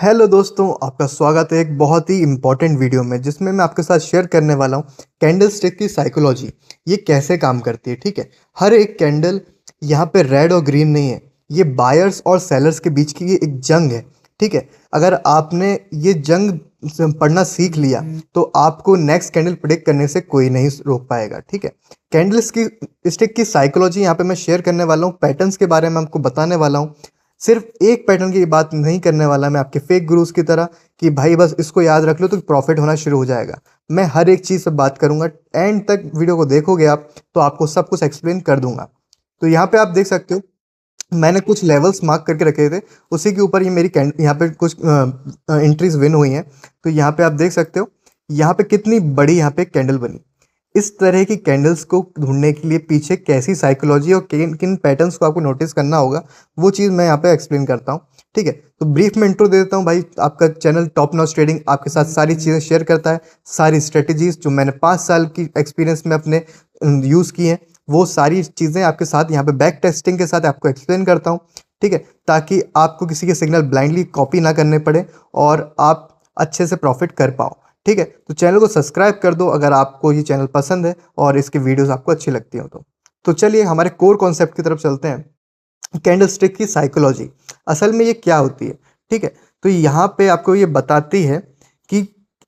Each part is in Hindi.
हेलो दोस्तों, आपका स्वागत है एक बहुत ही इम्पोर्टेंट वीडियो में जिसमें मैं आपके साथ शेयर करने वाला हूँ कैंडल स्टिक की साइकोलॉजी। ये कैसे काम करती है। ठीक है, हर एक कैंडल यहाँ पे रेड और ग्रीन नहीं है, ये बायर्स और सेलर्स के बीच की ये एक जंग है। ठीक है, अगर आपने ये जंग पढ़ना सीख लिया तो आपको नेक्स्ट कैंडल प्रेडिक्ट करने से कोई नहीं रोक पाएगा। ठीक है, कैंडल्स की स्टिक की साइकोलॉजी यहाँ पे मैं शेयर करने वाला हूँ, पैटर्न्स के बारे में आपको बताने वाला हूँ। सिर्फ एक पैटर्न की बात नहीं करने वाला मैं आपके फेक गुरुज की तरह कि भाई बस इसको याद रख लो तो प्रॉफिट होना शुरू हो जाएगा। मैं हर एक चीज़ से बात करूंगा, एंड तक वीडियो को देखोगे आप तो आपको सब कुछ एक्सप्लेन कर दूंगा। तो यहाँ पे आप देख सकते हो, मैंने कुछ लेवल्स मार्क करके रखे थे, उसी के ऊपर ये मेरी यहाँ पे कुछ एंट्रीज विन हुई हैं। तो यहाँ पे आप देख सकते हो यहाँ पे कितनी बड़ी यहाँ पे कैंडल बनी। इस तरह की कैंडल्स को ढूंढने के लिए पीछे कैसी साइकोलॉजी और किन किन पैटर्न्स को आपको नोटिस करना होगा, वो चीज़ मैं यहाँ पे एक्सप्लेन करता हूँ। ठीक है, तो ब्रीफ में इंट्रो दे देता हूँ। भाई, आपका चैनल टॉप नॉच ट्रेडिंग आपके साथ सारी चीज़ें शेयर करता है, सारी स्ट्रेटजीज जो मैंने 5 साल की एक्सपीरियंस में अपने यूज़ की हैं, वो सारी चीज़ें आपके साथ यहाँ पे बैक टेस्टिंग के साथ आपको एक्सप्लेन करता हूँ। ठीक है, ताकि आपको किसी के सिग्नल ब्लाइंडली कॉपी ना करने पड़े और आप अच्छे से प्रॉफिट कर पाओ। ठीक है, तो चैनल को सब्सक्राइब कर दो अगर आपको ये चैनल पसंद है और इसकी वीडियोस आपको अच्छी लगती हो तो चलिए हमारे कोर कॉन्सेप्ट की तरफ चलते हैं। कैंडल स्टिक की साइकोलॉजी असल में ये क्या होती है। ठीक है, तो यहाँ पे आपको ये बताती है कि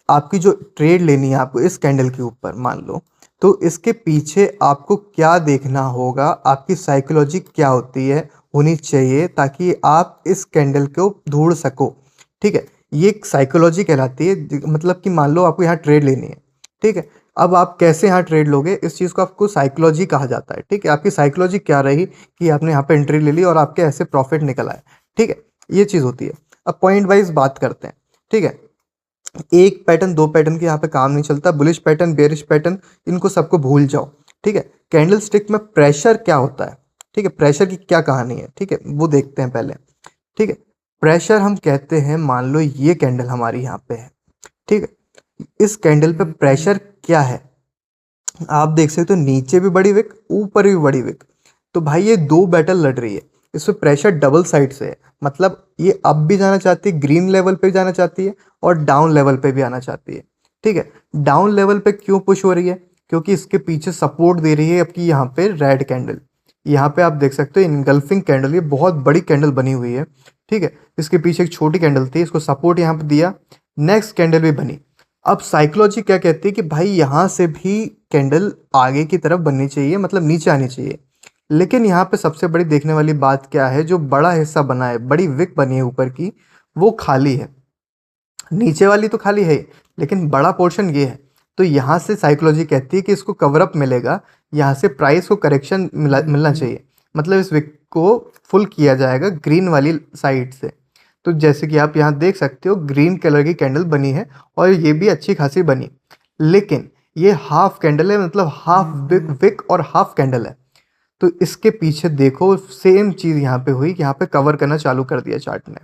आपकी जो ट्रेड लेनी है आपको इस कैंडल के ऊपर मान लो, तो इसके पीछे आपको क्या देखना होगा, आपकी साइकोलॉजी क्या होती है होनी चाहिए ताकि आप इस कैंडल को ढूंढ सको। ठीक है, ये एक साइकोलॉजी कहलाती है। मतलब कि मान लो आपको यहाँ ट्रेड लेनी है। ठीक है, अब आप कैसे यहाँ ट्रेड लोगे, इस चीज़ को आपको साइकोलॉजी कहा जाता है। ठीक है, आपकी साइकोलॉजी क्या रही कि आपने यहाँ पे एंट्री ले ली और आपके ऐसे प्रॉफिट निकल आए। ठीक है, ये चीज़ होती है। अब पॉइंट वाइज बात करते हैं। ठीक है, एक पैटर्न दो पैटर्न के यहाँ पे काम नहीं चलता, बुलिश पैटर्न बेरिश पैटर्न इनको सबको भूल जाओ। ठीक है, कैंडल स्टिक में प्रेशर क्या होता है, ठीक है, प्रेशर की क्या कहानी है, ठीक है, वो देखते हैं पहले। ठीक है, प्रेशर हम कहते हैं, मान लो ये कैंडल हमारी यहाँ पे है। ठीक है, इस कैंडल पे प्रेशर क्या है, आप देख सकते हो नीचे भी बड़ी विक ऊपर भी बड़ी विक। तो भाई ये दो बैटल लड़ रही है, इसमें प्रेशर डबल साइड से है। मतलब ये अप भी जाना चाहती है, ग्रीन लेवल पे भी जाना चाहती है और डाउन लेवल पे भी आना चाहती है। ठीक है, डाउन लेवल पे क्यों पुश हो रही है, क्योंकि इसके पीछे सपोर्ट दे रही है आपकी यहाँ पे रेड कैंडल। यहाँ पे आप देख सकते हो इनगल्फिंग कैंडल, ये बहुत बड़ी कैंडल बनी हुई है। ठीक है, इसके पीछे एक छोटी कैंडल थी, इसको सपोर्ट यहाँ पे दिया, नेक्स्ट कैंडल भी बनी। अब साइकोलॉजी क्या कहती है कि भाई यहाँ से भी कैंडल आगे की तरफ बननी चाहिए, मतलब नीचे आनी चाहिए। लेकिन यहाँ पे सबसे बड़ी देखने वाली बात क्या है, जो बड़ा हिस्सा बना है, बड़ी विक बनी है ऊपर की, वो खाली है। नीचे वाली तो खाली है लेकिन बड़ा पोर्शन ये है। तो यहाँ से साइकोलॉजी कहती है कि इसको कवर अप मिलेगा, यहाँ से प्राइस को करेक्शन मिलना चाहिए। मतलब इस विक को फुल किया जाएगा ग्रीन वाली साइड से। तो जैसे कि आप यहाँ देख सकते हो ग्रीन कलर की कैंडल बनी है और ये भी अच्छी खासी बनी, लेकिन ये हाफ कैंडल है, मतलब हाफ विक विक और हाफ कैंडल है। तो इसके पीछे देखो सेम चीज़ यहाँ पे हुई कि यहाँ पे कवर करना चालू कर दिया चार्ट ने।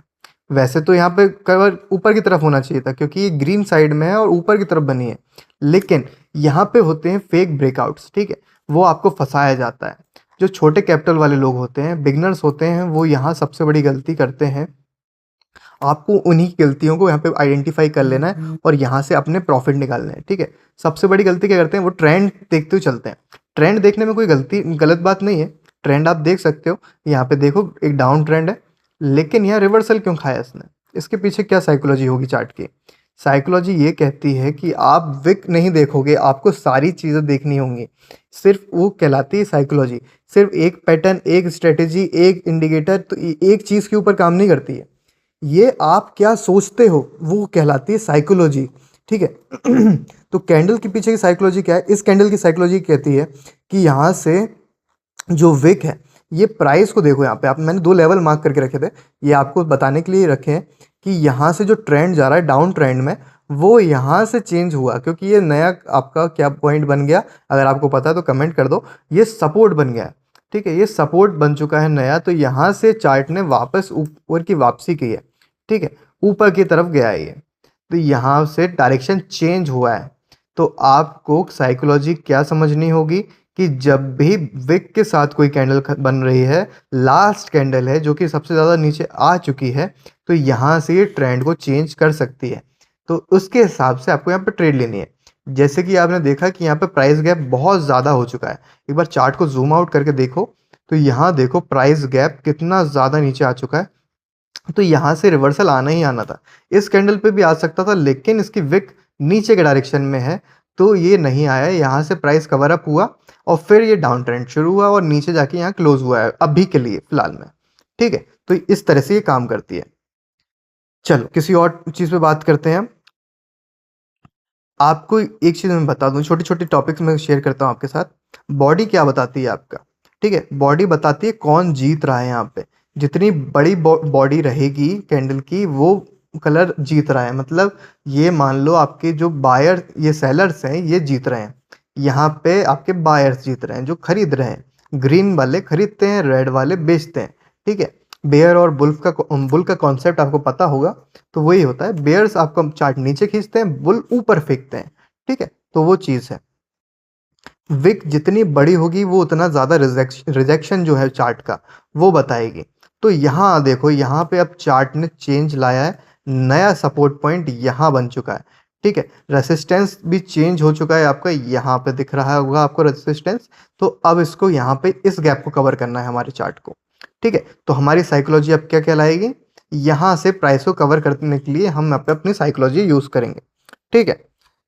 वैसे तो यहाँ पे कवर ऊपर की तरफ होना चाहिए था क्योंकि ये ग्रीन साइड में है और ऊपर की तरफ बनी है, लेकिन यहाँ पे होते हैं फेक ब्रेकआउट्स। ठीक है, वो आपको फंसाया जाता है। जो छोटे कैपिटल वाले लोग होते हैं, बिगनर्स होते हैं, वो यहाँ सबसे बड़ी गलती करते हैं। आपको उन्हीं गलतियों को यहाँ पे आइडेंटिफाई कर लेना है और यहाँ से अपने प्रॉफिट निकालने हैं। ठीक है, सबसे बड़ी गलती क्या करते हैं, वो ट्रेंड देखते हुए चलते हैं। ट्रेंड देखने में कोई गलत बात नहीं है, ट्रेंड आप देख सकते हो। यहाँ पे देखो एक डाउन ट्रेंड है, लेकिन यहाँ रिवर्सल क्यों खाया इसने, इसके पीछे क्या साइकोलॉजी होगी चार्ट की। साइकोलॉजी ये कहती है कि आप विक नहीं देखोगे, आपको सारी चीज़ें देखनी होंगी। सिर्फ वो कहलाती है साइकोलॉजी, सिर्फ एक पैटर्न, एक स्ट्रेटेजी, एक इंडिकेटर, तो एक चीज़ के ऊपर काम नहीं करती है। ये आप क्या सोचते हो वो कहलाती है साइकोलॉजी। ठीक है तो कैंडल के पीछे की साइकोलॉजी क्या है, इस कैंडल की साइकोलॉजी कहती है कि यहाँ से जो विक है, ये प्राइस को देखो। यहाँ पे आप, मैंने 2 लेवल मार्क करके रखे थे, ये आपको बताने के लिए रखे हैं कि यहाँ से जो ट्रेंड जा रहा है डाउन ट्रेंड में, वो यहाँ से चेंज हुआ क्योंकि ये नया आपका क्या पॉइंट बन गया, अगर आपको पता है तो कमेंट कर दो। ये सपोर्ट बन गया है। ठीक है, ये सपोर्ट बन चुका है नया, तो यहाँ से चार्ट ने वापस ऊपर की वापसी की है। ठीक है, ऊपर की तरफ गया है ये, तो यहाँ से डायरेक्शन चेंज हुआ है। तो आपको साइकोलॉजी क्या समझनी होगी कि जब भी विक के साथ कोई कैंडल बन रही है, लास्ट कैंडल है जो कि सबसे ज़्यादा नीचे आ चुकी है, तो यहाँ से ये ट्रेंड को चेंज कर सकती है। तो उसके हिसाब से आपको यहाँ पे ट्रेड लेनी है। जैसे कि आपने देखा कि यहाँ पे प्राइस गैप बहुत ज़्यादा हो चुका है। एक बार चार्ट को ज़ूम आउट करके देखो, तो यहाँ देखो प्राइस गैप कितना ज़्यादा नीचे आ चुका है। तो यहाँ से रिवर्सल आना ही आना था। इस कैंडल पे भी आ सकता था, लेकिन इसकी विक नीचे के डायरेक्शन में है, तो ये नहीं आया। यहाँ से प्राइस कवर अप हुआ और फिर ये डाउन ट्रेंड शुरू हुआ और नीचे जाके यहाँ क्लोज हुआ है अभी के लिए फिलहाल में। ठीक है, तो इस तरह से ये काम करती है। चलो किसी और चीज़ पे बात करते हैं। आपको एक चीज़ मैं बता दूं, छोटे छोटे टॉपिक्स में शेयर करता हूँ आपके साथ। बॉडी क्या बताती है आपका? ठीक है, बॉडी बताती है कौन जीत रहा है यहाँ पे। जितनी बड़ी बॉडी रहेगी कैंडल की, वो कलर जीत रहा है। मतलब ये मान लो आपके जो बायर, ये सेलर्स हैं, ये जीत रहे हैं। यहाँ पे आपके बायर्स जीत रहे हैं जो खरीद रहे हैं। ग्रीन वाले खरीदते हैं, रेड वाले बेचते हैं। ठीक है, बेयर और बुल का कॉन्सेप्ट आपको पता होगा। तो वही होता है, बेयर्स आपका चार्ट नीचे खींचते हैं, बुल ऊपर फेंकते हैं। ठीक है, तो वो चीज़ है। विक जितनी बड़ी होगी वो उतना ज़्यादा रिजेक्शन जो है चार्ट का वो बताएगी। तो यहाँ देखो, यहाँ पे अब चार्ट ने चेंज लाया है। नया सपोर्ट पॉइंट यहाँ बन चुका है। ठीक है, रेसिस्टेंस भी चेंज हो चुका है आपका। यहाँ पे दिख रहा होगा आपको रेसिस्टेंस। तो अब इसको यहाँ पे इस गैप को कवर करना है हमारे चार्ट को। ठीक है, तो हमारी साइकोलॉजी अब क्या कहलाएगी? यहाँ से प्राइस को कवर करने के लिए हम यहाँ पे अपनी साइकोलॉजी यूज़ करेंगे। ठीक है,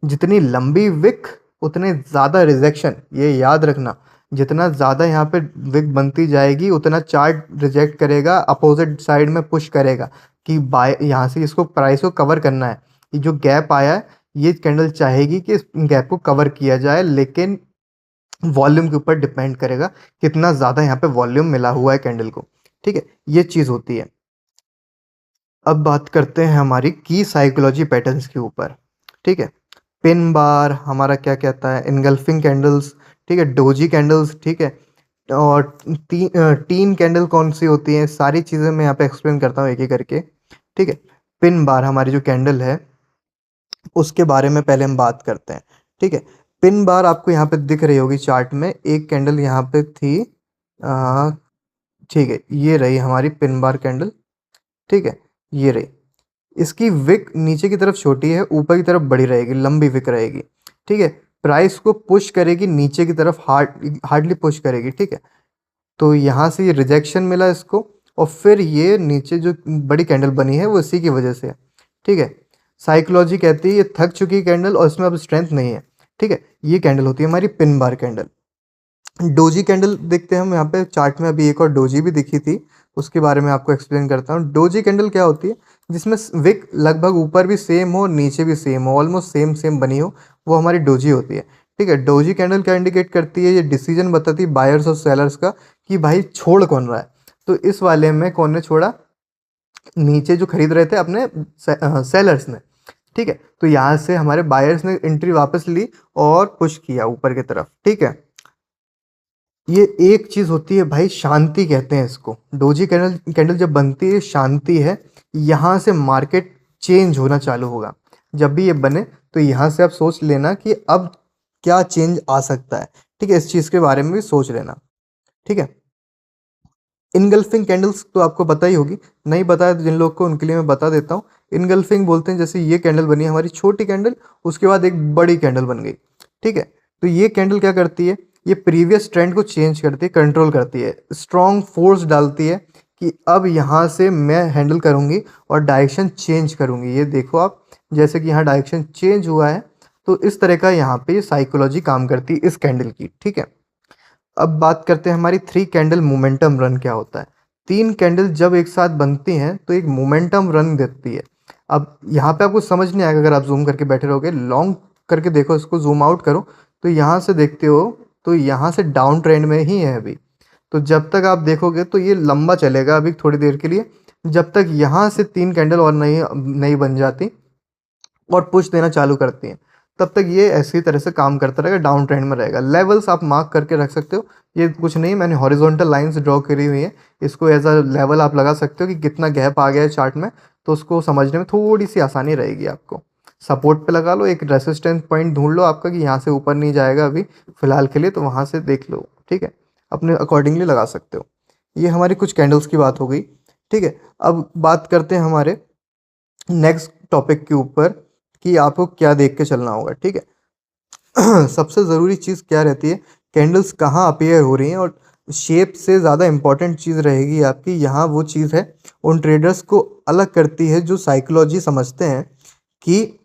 जितनी लंबी विक उतने ज़्यादा रिजेक्शन, ये याद रखना। जितना ज़्यादा यहाँ पे विक बनती जाएगी उतना चार्ट रिजेक्ट करेगा, अपोजिट साइड में पुश करेगा कि बाय यहाँ से इसको प्राइस को कवर करना है। ये जो गैप आया है, ये कैंडल चाहेगी कि इस गैप को कवर किया जाए, लेकिन वॉल्यूम के ऊपर डिपेंड करेगा कितना ज़्यादा यहाँ पे वॉल्यूम मिला हुआ है कैंडल को। ठीक है, ये चीज़ होती है। अब बात करते हैं हमारी की साइकोलॉजी पैटर्न्स के ऊपर। ठीक है, पिन बार हमारा क्या कहता है, इनगल्फिंग कैंडल्स, ठीक है, डोजी कैंडल्स, ठीक है, और टीन कैंडल कौन सी होती है, सारी चीज़ें मैं यहाँ पे एक्सप्लेन करता हूँ एक एक करके। ठीक है, पिन बार हमारी जो कैंडल है उसके बारे में पहले हम बात करते हैं। ठीक है, पिन बार आपको यहाँ पे दिख रही होगी चार्ट में, एक कैंडल यहाँ पे थी। ठीक है, ये रही हमारी पिन बार कैंडल। ठीक है, ये रही। इसकी विक नीचे की तरफ छोटी है, ऊपर की तरफ बड़ी रहेगी, लंबी विक रहेगी। ठीक है, प्राइस को पुश करेगी नीचे की तरफ, हार्डली पुश करेगी। ठीक है, तो यहाँ से ये रिजेक्शन मिला इसको, और फिर ये नीचे जो बड़ी कैंडल बनी है वो इसी की वजह से है। ठीक है, साइकोलॉजी कहती है ये थक चुकी कैंडल और इसमें अब स्ट्रेंथ नहीं है। ठीक है, ये कैंडल होती है हमारी pin bar candle. Doji candle देखते हैं हम यहाँ पे चार्ट में, अभी एक और डोजी भी दिखी थी, उसके बारे में आपको एक्सप्लेन करता हूँ। डोजी कैंडल क्या होती है? जिसमें विक लगभग ऊपर भी सेम हो, नीचे भी सेम हो, ऑलमोस्ट सेम सेम बनी हो, वो हमारी डोजी होती है। ठीक है, डोजी कैंडल क्या इंडिकेट करती है? ये डिसीजन बताती है बायर्स और सेलर्स का कि भाई छोड़ कौन रहा है। तो इस वाले में कौन ने छोड़ा? नीचे जो खरीद रहे थे अपने सेलर्स ने। ठीक है, तो यहाँ से हमारे बायर्स ने एंट्री वापस ली और पुश किया ऊपर की तरफ। ठीक है, ये एक चीज होती है भाई, शांति कहते हैं इसको। डोजी कैंडल कैंडल जब बनती है, शांति है। यहाँ से मार्केट चेंज होना चालू होगा। जब भी ये बने तो यहाँ से आप सोच लेना कि अब क्या चेंज आ सकता है। ठीक है, इस चीज के बारे में भी सोच लेना। ठीक है, इनगल्फिंग कैंडल्स तो आपको पता ही होगी, नहीं बताया तो जिन लोग को उनके लिए मैं बता देता हूँ। इनगल्फिंग बोलते हैं, जैसे ये कैंडल बनी है हमारी छोटी कैंडल, उसके बाद एक बड़ी कैंडल बन गई। ठीक है, तो ये कैंडल क्या करती है? ये प्रीवियस ट्रेंड को चेंज करती है, कंट्रोल करती है, स्ट्रॉन्ग फोर्स डालती है कि अब यहाँ से मैं हैंडल करूँगी और डायरेक्शन चेंज करूँगी। ये देखो आप, जैसे कि यहाँ डायरेक्शन चेंज हुआ है, तो इस तरह का यहाँ पे साइकोलॉजी काम करती है इस कैंडल की। ठीक है, अब बात करते हैं हमारी थ्री कैंडल मोमेंटम रन क्या होता है। तीन कैंडल जब एक साथ बनती हैं तो एक मोमेंटम रन देती है। अब यहाँ पे आपको समझ नहीं आएगा अगर आप जूम करके बैठे रहोगे, लॉन्ग करके देखो, इसको जूम आउट करो, तो यहाँ से देखते हो तो यहाँ से डाउन ट्रेंड में ही है अभी। तो जब तक आप देखोगे तो ये लंबा चलेगा अभी थोड़ी देर के लिए, जब तक यहाँ से तीन कैंडल और नहीं नहीं बन जाती और पुश देना चालू करती हैं, तब तक ये ऐसी तरह से काम करता रहेगा, डाउन ट्रेंड में रहेगा। लेवल्स आप मार्क करके रख सकते हो, ये कुछ नहीं, मैंने हॉरिजॉन्टल लाइंस ड्रॉ करी हुई है, इसको एज अ लेवल आप लगा सकते हो कि कितना गैप आ गया है चार्ट में, तो उसको समझने में थोड़ी सी आसानी रहेगी आपको। सपोर्ट पे लगा लो, एक रेसिस्टेंस पॉइंट ढूंढ लो आपका कि यहाँ से ऊपर नहीं जाएगा अभी फिलहाल के लिए, तो वहाँ से देख लो। ठीक है, अपने अकॉर्डिंगली लगा सकते हो। ये हमारी कुछ कैंडल्स की बात हो गई। ठीक है, अब बात करते हैं हमारे नेक्स्ट टॉपिक के ऊपर कि आपको क्या देख के चलना होगा। ठीक है, सबसे ज़रूरी चीज़ क्या रहती है, कैंडल्स कहाँ अपीयर हो रही हैं, और शेप से ज़्यादा इम्पोर्टेंट चीज़ रहेगी आपकी यहाँ वो चीज़ है, उन ट्रेडर्स को अलग करती है जो साइकोलॉजी समझते हैं कि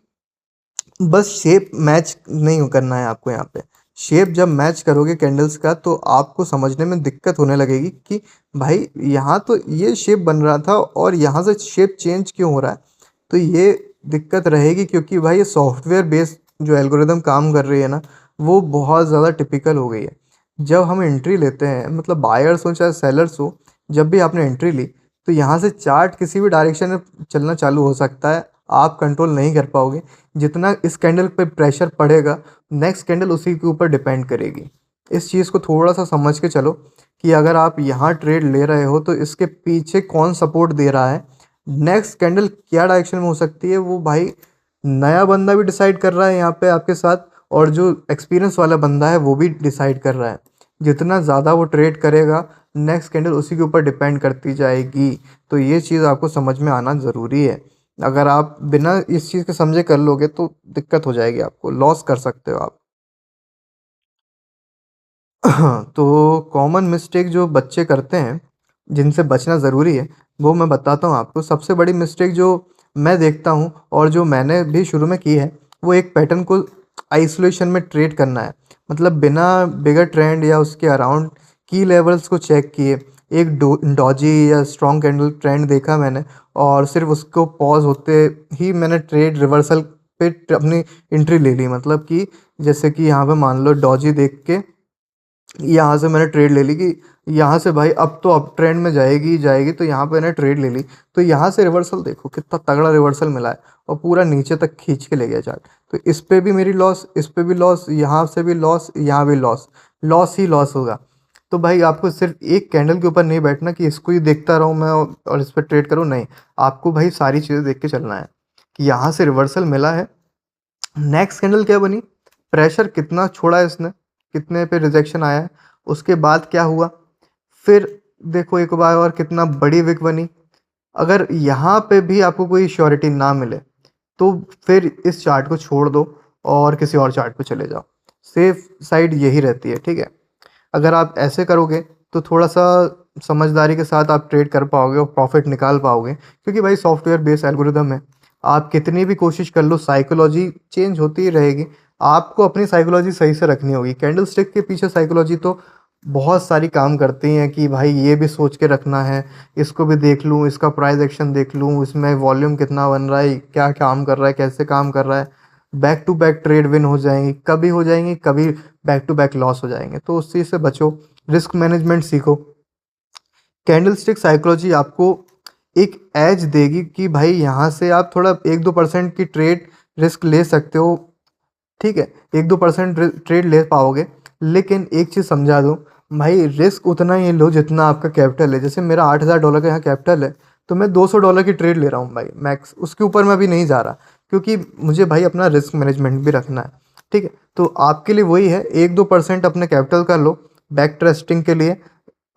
बस शेप मैच नहीं करना है आपको यहाँ पे। शेप जब मैच करोगे कैंडल्स का तो आपको समझने में दिक्कत होने लगेगी कि भाई यहाँ तो ये शेप बन रहा था और यहाँ से शेप चेंज क्यों हो रहा है। तो ये दिक्कत रहेगी क्योंकि भाई ये सॉफ्टवेयर बेस्ड जो एल्गोरिदम काम कर रही है ना, वो बहुत ज़्यादा टिपिकल हो गई है। जब हम एंट्री लेते हैं, मतलब बायर्स हो चाहे सेलर्स हो, जब भी आपने एंट्री ली तो यहाँ से चार्ट किसी भी डायरेक्शन में चलना चालू हो सकता है, आप कंट्रोल नहीं कर पाओगे। जितना इस कैंडल पे प्रेशर पड़ेगा, नेक्स्ट कैंडल उसी के ऊपर डिपेंड करेगी। इस चीज़ को थोड़ा सा समझ के चलो कि अगर आप यहाँ ट्रेड ले रहे हो तो इसके पीछे कौन सपोर्ट दे रहा है, नेक्स्ट कैंडल क्या डायरेक्शन में हो सकती है, वो भाई नया बंदा भी डिसाइड कर रहा है यहाँ पे आपके साथ, और जो एक्सपीरियंस वाला बंदा है वो भी डिसाइड कर रहा है। जितना ज़्यादा वो ट्रेड करेगा, नेक्स्ट कैंडल उसी के ऊपर डिपेंड करती जाएगी। तो ये चीज़ आपको समझ में आना ज़रूरी है। अगर आप बिना इस चीज़ के समझे कर लोगे तो दिक्कत हो जाएगी, आपको लॉस कर सकते हो आप। तो कॉमन मिस्टेक जो बच्चे करते हैं, जिनसे बचना ज़रूरी है, वो मैं बताता हूँ आपको। सबसे बड़ी मिस्टेक जो मैं देखता हूँ और जो मैंने भी शुरू में की है, वो एक पैटर्न को आइसोलेशन में ट्रेड करना है। मतलब बिना बिगर ट्रेंड या उसके अराउंड की लेवल्स को चेक किए, एक डॉजी या स्ट्रॉन्ग कैंडल ट्रेंड देखा मैंने, और सिर्फ उसको पॉज होते ही मैंने ट्रेड रिवर्सल पे अपनी एंट्री ले ली। मतलब कि जैसे कि यहाँ पे मान लो डॉजी देख के यहाँ से मैंने ट्रेड ले ली कि यहाँ से भाई अब तो अप ट्रेंड में जाएगी ही जाएगी, तो यहाँ पे मैंने ट्रेड ले ली। तो यहाँ से रिवर्सल देखो कितना तगड़ा रिवर्सल मिला है, और पूरा नीचे तक खींच के ले गया चार्ट। तो इस पे भी मेरी लॉस, इस पे भी लॉस, यहाँ से भी लॉस, यहाँ भी लॉस, लॉस ही लॉस होगा। तो भाई आपको सिर्फ एक कैंडल के ऊपर नहीं बैठना कि इसको ही देखता रहूँ मैं और इस पर ट्रेड करूँ, नहीं। आपको भाई सारी चीज़ें देख के चलना है कि यहाँ से रिवर्सल मिला है, नेक्स्ट कैंडल क्या बनी, प्रेशर कितना छोड़ा है इसने, कितने पे रिजेक्शन आया है, उसके बाद क्या हुआ, फिर देखो एक बार और कितना बड़ी विक बनी। अगर यहाँ पे भी आपको कोई श्योरिटी ना मिले तो फिर इस चार्ट को छोड़ दो और किसी और चार्ट पे चले जाओ। सेफ साइड यही रहती है। ठीक है, अगर आप ऐसे करोगे तो थोड़ा सा समझदारी के साथ आप ट्रेड कर पाओगे और प्रॉफिट निकाल पाओगे, क्योंकि भाई सॉफ्टवेयर बेस्ड एल्गोरिदम है। आप कितनी भी कोशिश कर लो, साइकोलॉजी चेंज होती ही रहेगी। आपको अपनी साइकोलॉजी सही से रखनी होगी। कैंडल स्टिक के पीछे साइकोलॉजी तो बहुत सारी काम करती हैं कि भाई ये भी सोच के रखना है, इसको भी देख लूँ, इसका प्राइस एक्शन देख लूँ, इसमें वॉल्यूम कितना बन रहा है, क्या काम कर रहा है, कैसे काम कर रहा है। Back to back trade win हो जाएंगी, कभी हो जाएंगी, कभी बैक टू बैक लॉस हो जाएंगे। तो उस चीज़ से बचो, रिस्क मैनेजमेंट सीखो। कैंडलस्टिक साइकोलॉजी आपको एक एज देगी कि भाई यहाँ से आप थोड़ा 1-2% की ट्रेड रिस्क ले सकते हो। ठीक है, 1-2% ट्रेड ले पाओगे, लेकिन एक चीज़ समझा दूँ, भाई रिस्क उतना ही लो जितना आपका कैपिटल है। जैसे मेरा $8,000 का यहाँ कैपिटल है, तो मैं $200 की ट्रेड ले रहा हूँ भाई मैक्स, उसके ऊपर मैं अभी नहीं जा रहा, क्योंकि मुझे भाई अपना रिस्क मैनेजमेंट भी रखना है। ठीक है, तो आपके लिए वही है, 1-2% अपने कैपिटल का लो बैक टेस्टिंग के लिए,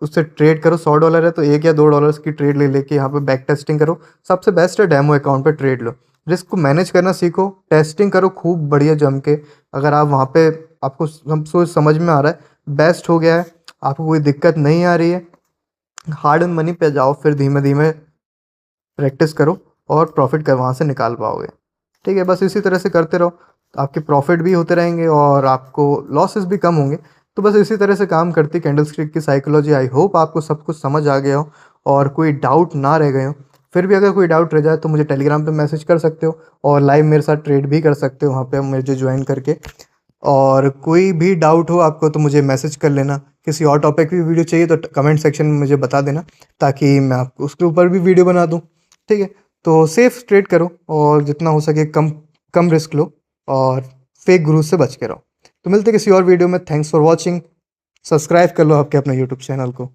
उससे ट्रेड करो। $100 है तो $1 या $2 की ट्रेड ले लेके यहाँ पे बैक टेस्टिंग करो। सबसे बेस्ट है डेमो अकाउंट पे ट्रेड लो, रिस्क को मैनेज करना सीखो, टेस्टिंग करो खूब बढ़िया जम के। अगर आप वहाँ पे आपको सब सोच समझ में आ रहा है, बेस्ट हो गया है, आपको कोई दिक्कत नहीं आ रही है, हार्ड एंड मनी पे जाओ, फिर धीमे धीमे प्रैक्टिस करो और प्रॉफिट कर वहाँ से निकाल पाओगे। ठीक है, बस इसी तरह से करते रहो, आपके प्रॉफिट भी होते रहेंगे और आपको लॉसेस भी कम होंगे। तो बस इसी तरह से काम करती कैंडल स्टिक की साइकोलॉजी। आई होप आपको सब कुछ समझ आ गया हो और कोई डाउट ना रह गए हो। फिर भी अगर कोई डाउट रह जाए तो मुझे टेलीग्राम पे मैसेज कर सकते हो और लाइव मेरे साथ ट्रेड भी कर सकते हो वहाँ पे मुझे ज्वाइन करके। और कोई भी डाउट हो आपको तो मुझे मैसेज कर लेना। किसी और टॉपिक की वीडियो चाहिए तो कमेंट सेक्शन में मुझे बता देना, ताकि मैं आपको उसके ऊपर भी वीडियो बना दूँ। ठीक है, तो सेफ ट्रेड करो और जितना हो सके कम कम रिस्क लो और फेक गुरु से बच के रहो। तो मिलते हैं किसी और वीडियो में। Thanks for watching. सब्सक्राइब कर लो आपके अपने यूट्यूब चैनल को।